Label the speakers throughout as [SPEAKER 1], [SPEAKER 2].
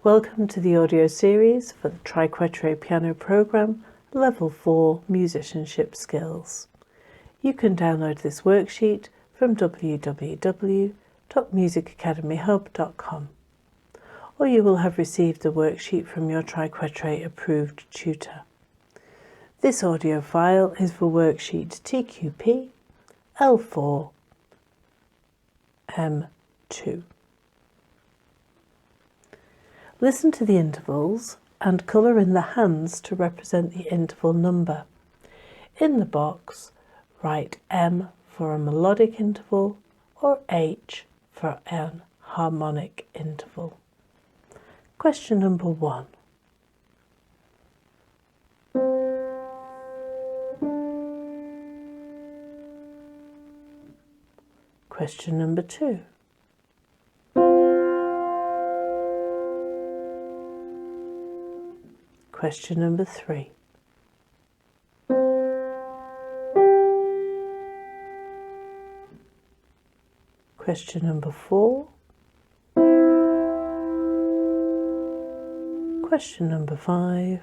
[SPEAKER 1] Welcome to the audio series for the Triquetre Piano Programme, Level 4 Musicianship Skills. You can download this worksheet from www.musicacademyhub.com, or you will have received the worksheet from your Triquetre approved tutor. This audio file is for worksheet TQP L4 M2. Listen to the intervals and colour in the hands to represent the interval number. In the box, write M for a melodic interval or H for an harmonic interval. Question number 1. Question number 2. Question number 3. Question number 4. Question number 5.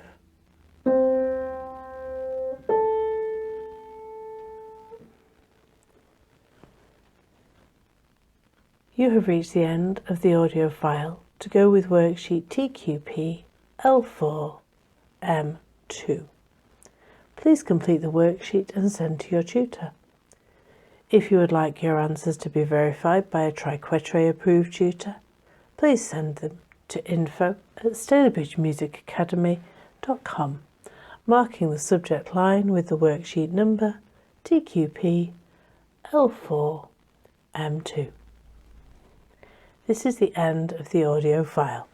[SPEAKER 1] You have reached the end of the audio file to go with worksheet TQP L4 M2. Please complete the worksheet and send to your tutor. If you would like your answers to be verified by a Triquetre approved tutor, please send them to info@staleybridgemusicacademy.com, marking the subject line with the worksheet number TQP L4 M2. This is the end of the audio file.